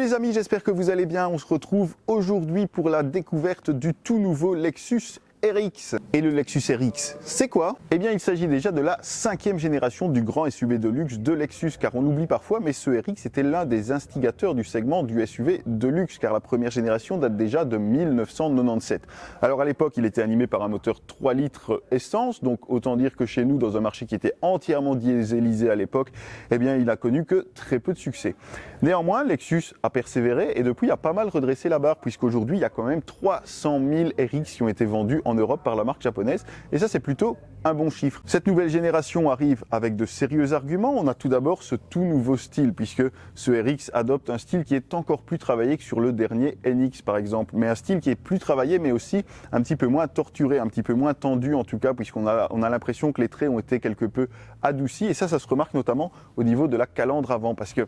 les amis, j'espère que vous allez bien. On se retrouve aujourd'hui pour la découverte du tout nouveau Lexus RX. Et le Lexus RX, c'est quoi? Eh bien, il s'agit déjà de la 5e génération du grand SUV de luxe de Lexus, car on l'oublie parfois, mais ce RX était l'un des instigateurs du segment du SUV de luxe, car la première génération date déjà de 1997. Alors à l'époque, il était animé par un moteur 3 litres essence, donc autant dire que chez nous, dans un marché qui était entièrement dieselisé à l'époque, eh bien, il a connu que très peu de succès. Néanmoins, Lexus a persévéré et depuis a pas mal redressé la barre, puisqu'aujourd'hui, il y a quand même 300 000 RX qui ont été vendus en Europe par la marque japonaise, et ça c'est plutôt un bon chiffre. Cette nouvelle génération arrive avec de sérieux arguments. On a tout d'abord ce tout nouveau style, puisque ce RX adopte un style qui est encore plus travaillé que sur le dernier NX par exemple, mais un style qui est plus travaillé mais aussi un petit peu moins torturé, un petit peu moins tendu en tout cas, puisqu'on a l'impression que les traits ont été quelque peu adoucis, et ça se remarque notamment au niveau de la calandre avant, parce que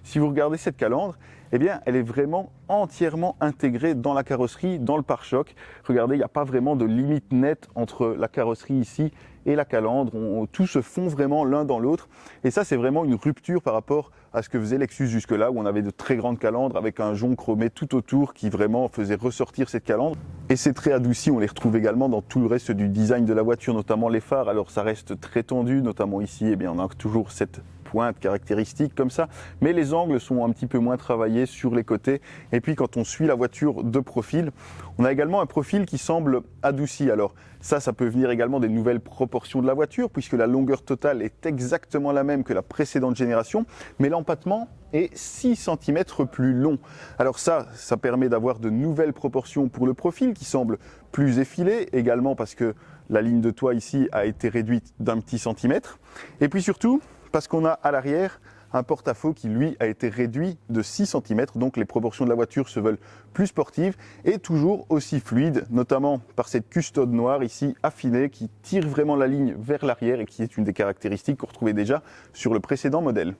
si vous regardez cette calandre, eh bien, elle est vraiment entièrement intégrée dans la carrosserie, dans le pare-choc. Regardez, il n'y a pas vraiment de limite nette entre la carrosserie ici et la calandre. Tout se fond vraiment l'un dans l'autre. Et ça, c'est vraiment une rupture par rapport à ce que faisait Lexus jusque-là, où on avait de très grandes calandres avec un jonc chromé tout autour qui vraiment faisait ressortir cette calandre. Et ces traits adoucis, on les retrouve également dans tout le reste du design de la voiture, notamment les phares. Alors ça reste très tendu, notamment ici, eh bien, on a toujours cette pointe caractéristique comme ça, mais les angles sont un petit peu moins travaillés sur les côtés. Et puis quand on suit la voiture de profil, on a également un profil qui semble adouci. Alors ça peut venir également des nouvelles proportions de la voiture, puisque la longueur totale est exactement la même que la précédente génération, mais l'empattement est 6 cm plus long. Alors ça permet d'avoir de nouvelles proportions pour le profil qui semble plus effilé, également parce que la ligne de toit ici a été réduite d'un petit centimètre. Et puis surtout, parce qu'on a à l'arrière un porte-à-faux qui lui a été réduit de 6 cm, donc les proportions de la voiture se veulent plus sportives et toujours aussi fluides, notamment par cette custode noire ici affinée qui tire vraiment la ligne vers l'arrière et qui est une des caractéristiques qu'on retrouvait déjà sur le précédent modèle.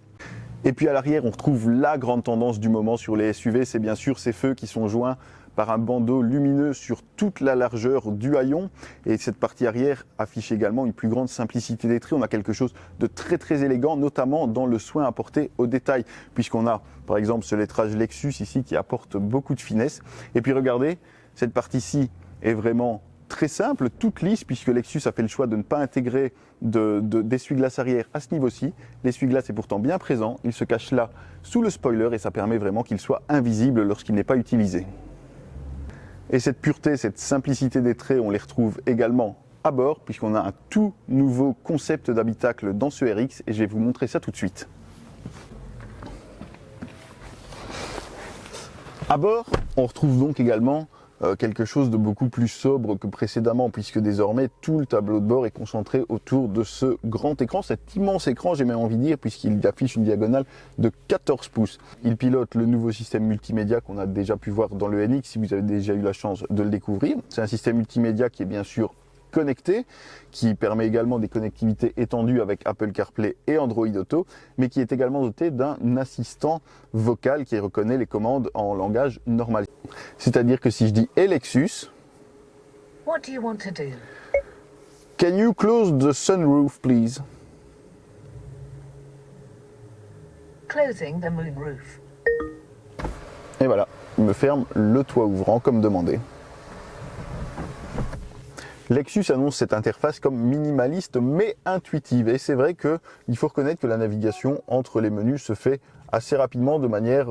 Et puis à l'arrière, on retrouve la grande tendance du moment sur les SUV, c'est bien sûr ces feux qui sont joints par un bandeau lumineux sur toute la largeur du haillon, et cette partie arrière affiche également une plus grande simplicité des traits. On a quelque chose de très élégant, notamment dans le soin apporté aux détails, puisqu'on a par exemple ce lettrage Lexus ici qui apporte beaucoup de finesse. Et puis regardez, cette partie-ci est vraiment très simple, toute lisse, puisque Lexus a fait le choix de ne pas intégrer d'essuie-glace arrière à ce niveau-ci. L'essuie-glace est pourtant bien présent, il se cache là sous le spoiler et ça permet vraiment qu'il soit invisible lorsqu'il n'est pas utilisé. Et cette pureté, cette simplicité des traits, on les retrouve également à bord, puisqu'on a un tout nouveau concept d'habitacle dans ce RX, et je vais vous montrer ça tout de suite. À bord, on retrouve donc également quelque chose de beaucoup plus sobre que précédemment, puisque désormais tout le tableau de bord est concentré autour de ce grand écran, cet immense écran, j'ai même envie de dire, puisqu'il affiche une diagonale de 14 pouces. Il pilote le nouveau système multimédia qu'on a déjà pu voir dans le NX, si vous avez déjà eu la chance de le découvrir. C'est un système multimédia qui est bien sûr connecté, qui permet également des connectivités étendues avec Apple CarPlay et Android Auto, mais qui est également doté d'un assistant vocal qui reconnaît les commandes en langage normal. C'est-à-dire que si je dis Hey Lexus, What do you want to do? Can you close the sunroof please? Closing the moonroof. Et voilà, il me ferme le toit ouvrant comme demandé. Lexus annonce cette interface comme minimaliste mais intuitive, et c'est vrai qu'il faut reconnaître que la navigation entre les menus se fait assez rapidement, de manière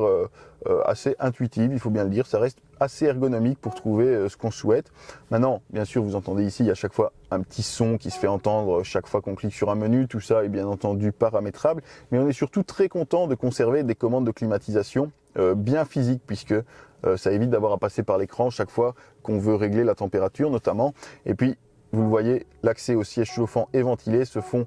assez intuitive, il faut bien le dire. Ça reste assez ergonomique pour trouver ce qu'on souhaite. Maintenant, bien sûr, vous entendez ici, il y a chaque fois un petit son qui se fait entendre chaque fois qu'on clique sur un menu. Tout ça est bien entendu paramétrable, mais on est surtout très content de conserver des commandes de climatisation bien physiques, puisque ça évite d'avoir à passer par l'écran chaque fois qu'on veut régler la température notamment. Et puis, vous le voyez, l'accès au siège chauffant et ventilé se font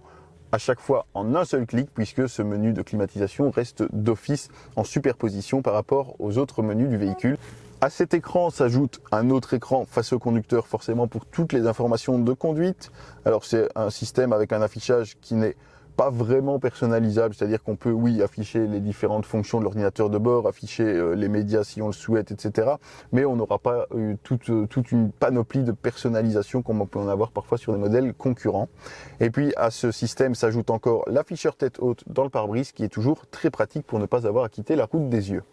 à chaque fois en un seul clic, puisque ce menu de climatisation reste d'office en superposition par rapport aux autres menus du véhicule. À cet écran s'ajoute un autre écran face au conducteur, forcément pour toutes les informations de conduite. Alors c'est un système avec un affichage qui n'est pas vraiment personnalisable, c'est-à-dire qu'on peut, oui, afficher les différentes fonctions de l'ordinateur de bord, afficher les médias si on le souhaite, etc. Mais on n'aura pas toute une panoplie de personnalisation comme on peut en avoir parfois sur des modèles concurrents. Et puis à ce système s'ajoute encore l'afficheur tête haute dans le pare-brise, qui est toujours très pratique pour ne pas avoir à quitter la route des yeux.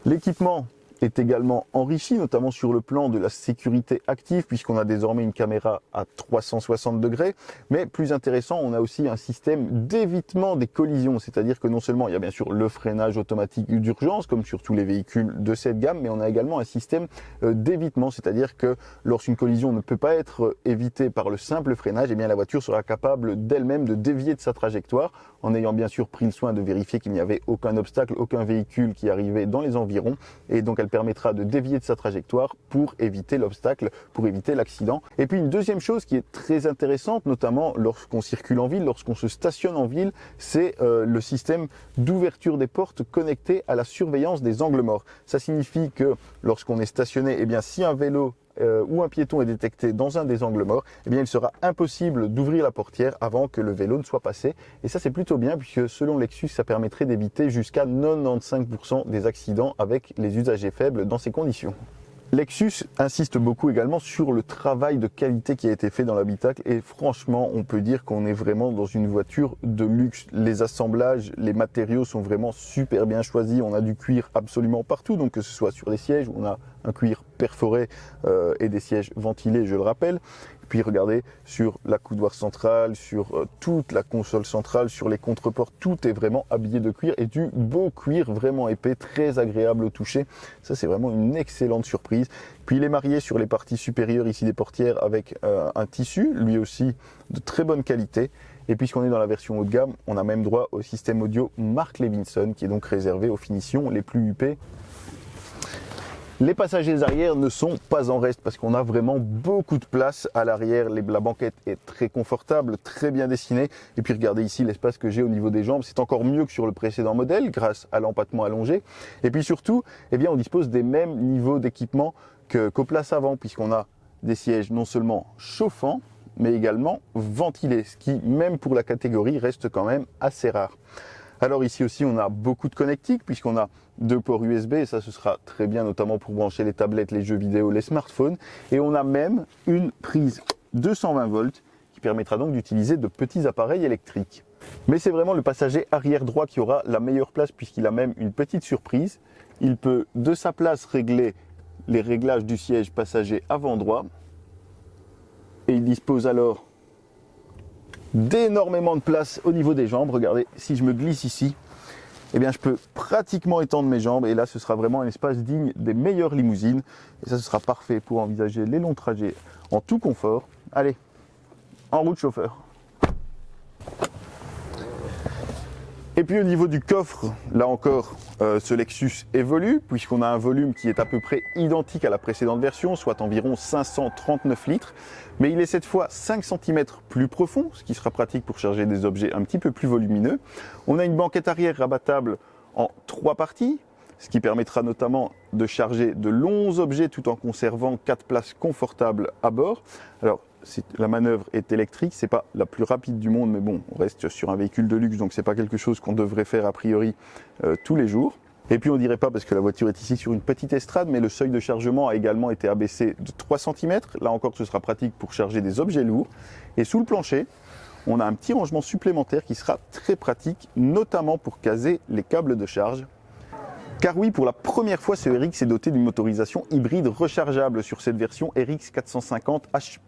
L'équipement est également enrichi, notamment sur le plan de la sécurité active, puisqu'on a désormais une caméra à 360 degrés. Mais plus intéressant, on a aussi un système d'évitement des collisions, c'est-à-dire que non seulement il y a bien sûr le freinage automatique d'urgence, comme sur tous les véhicules de cette gamme, mais on a également un système d'évitement, c'est-à-dire que lorsqu'une collision ne peut pas être évitée par le simple freinage, eh bien la voiture sera capable d'elle-même de dévier de sa trajectoire, en ayant bien sûr pris le soin de vérifier qu'il n'y avait aucun obstacle, aucun véhicule qui arrivait dans les environs, et donc elle permettra de dévier de sa trajectoire pour éviter l'obstacle, pour éviter l'accident. Et puis une deuxième chose qui est très intéressante, notamment lorsqu'on circule en ville, lorsqu'on se stationne en ville, c'est le système d'ouverture des portes connecté à la surveillance des angles morts. Ça signifie que lorsqu'on est stationné, eh bien si un vélo ou un piéton est détecté dans un des angles morts, eh bien il sera impossible d'ouvrir la portière avant que le vélo ne soit passé. Et ça c'est plutôt bien puisque selon Lexus, ça permettrait d'éviter jusqu'à 95% des accidents avec les usagers faibles dans ces conditions. Lexus insiste beaucoup également sur le travail de qualité qui a été fait dans l'habitacle et franchement on peut dire qu'on est vraiment dans une voiture de luxe. Les assemblages, les matériaux sont vraiment super bien choisis, on a du cuir absolument partout, donc que ce soit sur les sièges où on a un cuir perforé et des sièges ventilés, je le rappelle. Puis regardez sur la coudoir centrale, sur toute la console centrale, sur les contreports, tout est vraiment habillé de cuir et du beau cuir vraiment épais, très agréable au toucher. Ça c'est vraiment une excellente surprise. Puis il est marié sur les parties supérieures ici des portières avec un tissu, lui aussi de très bonne qualité. Et puisqu'on est dans la version haut de gamme, on a même droit au système audio Mark Levinson qui est donc réservé aux finitions les plus huppées. Les passagers arrière ne sont pas en reste parce qu'on a vraiment beaucoup de place à l'arrière. La banquette est très confortable, très bien dessinée. Et puis regardez ici l'espace que j'ai au niveau des jambes. C'est encore mieux que sur le précédent modèle grâce à l'empattement allongé. Et puis surtout, eh bien, on dispose des mêmes niveaux d'équipement qu'aux places avant puisqu'on a des sièges non seulement chauffants, mais également ventilés. Ce qui, même pour la catégorie, reste quand même assez rare. Alors ici aussi, on a beaucoup de connectiques puisqu'on a 2 ports USB et ça, ce sera très bien notamment pour brancher les tablettes, les jeux vidéo, les smartphones. Et on a même une prise 220 volts qui permettra donc d'utiliser de petits appareils électriques. Mais c'est vraiment le passager arrière droit qui aura la meilleure place puisqu'il a même une petite surprise. Il peut de sa place régler les réglages du siège passager avant droit et il dispose alors d'énormément de place au niveau des jambes. Regardez, si je me glisse ici, eh bien je peux pratiquement étendre mes jambes et là ce sera vraiment un espace digne des meilleures limousines et ça ce sera parfait pour envisager les longs trajets en tout confort. Allez, en route chauffeur. Et puis au niveau du coffre, là encore, ce Lexus évolue puisqu'on a un volume qui est à peu près identique à la précédente version, soit environ 539 litres. Mais il est cette fois 5 cm plus profond, ce qui sera pratique pour charger des objets un petit peu plus volumineux. On a une banquette arrière rabattable en 3 parties, ce qui permettra notamment de charger de longs objets tout en conservant 4 places confortables à bord. Alors, la manœuvre est électrique, c'est pas la plus rapide du monde, mais bon, on reste sur un véhicule de luxe, donc c'est pas quelque chose qu'on devrait faire a priori tous les jours. Et puis on dirait pas parce que la voiture est ici sur une petite estrade, mais le seuil de chargement a également été abaissé de 3 cm. Là encore, ce sera pratique pour charger des objets lourds. Et sous le plancher, on a un petit rangement supplémentaire qui sera très pratique, notamment pour caser les câbles de charge. Car oui, pour la première fois, ce RX est doté d'une motorisation hybride rechargeable sur cette version RX 450H+.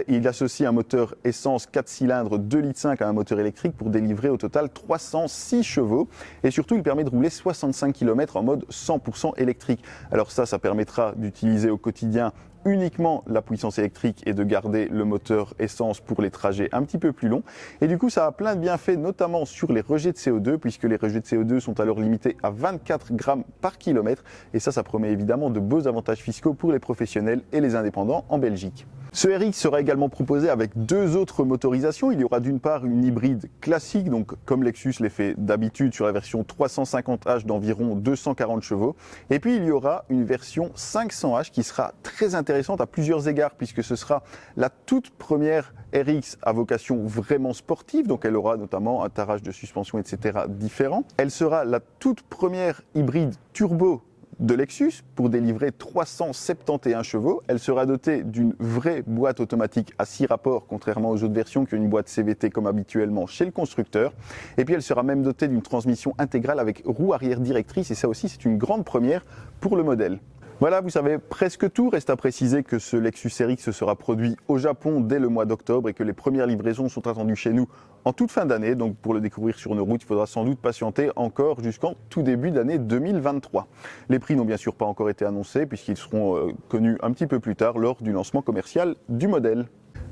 Il associe un moteur essence 4 cylindres 2,5 litres à un moteur électrique pour délivrer au total 306 chevaux. Et surtout, il permet de rouler 65 km en mode 100% électrique. Alors ça permettra d'utiliser au quotidien uniquement la puissance électrique et de garder le moteur essence pour les trajets un petit peu plus longs. Et du coup, ça a plein de bienfaits, notamment sur les rejets de CO2, puisque les rejets de CO2 sont alors limités à 24 grammes par kilomètre. Et ça promet évidemment de beaux avantages fiscaux pour les professionnels et les indépendants en Belgique. Ce RX sera également proposé avec 2 autres motorisations. Il y aura d'une part une hybride classique, donc comme Lexus les fait d'habitude sur la version 350H d'environ 240 chevaux. Et puis il y aura une version 500H qui sera très intéressante à plusieurs égards, puisque ce sera la toute première RX à vocation vraiment sportive, donc elle aura notamment un tarage de suspension, etc. différent. Elle sera la toute première hybride turbo de Lexus pour délivrer 371 chevaux. Elle sera dotée d'une vraie boîte automatique à 6 rapports, contrairement aux autres versions qui ont une boîte CVT comme habituellement chez le constructeur. Et puis elle sera même dotée d'une transmission intégrale avec roue arrière directrice, et ça aussi c'est une grande première pour le modèle. Voilà, vous savez presque tout. Reste à préciser que ce Lexus RX sera produit au Japon dès le mois d'octobre et que les premières livraisons sont attendues chez nous en toute fin d'année. Donc pour le découvrir sur nos routes, il faudra sans doute patienter encore jusqu'en tout début d'année 2023. Les prix n'ont bien sûr pas encore été annoncés puisqu'ils seront connus un petit peu plus tard lors du lancement commercial du modèle.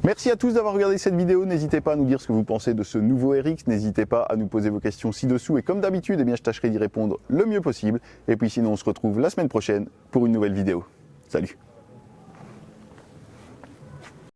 Merci à tous d'avoir regardé cette vidéo, n'hésitez pas à nous dire ce que vous pensez de ce nouveau RX, n'hésitez pas à nous poser vos questions ci-dessous et comme d'habitude, je tâcherai d'y répondre le mieux possible. Et puis sinon on se retrouve la semaine prochaine pour une nouvelle vidéo. Salut!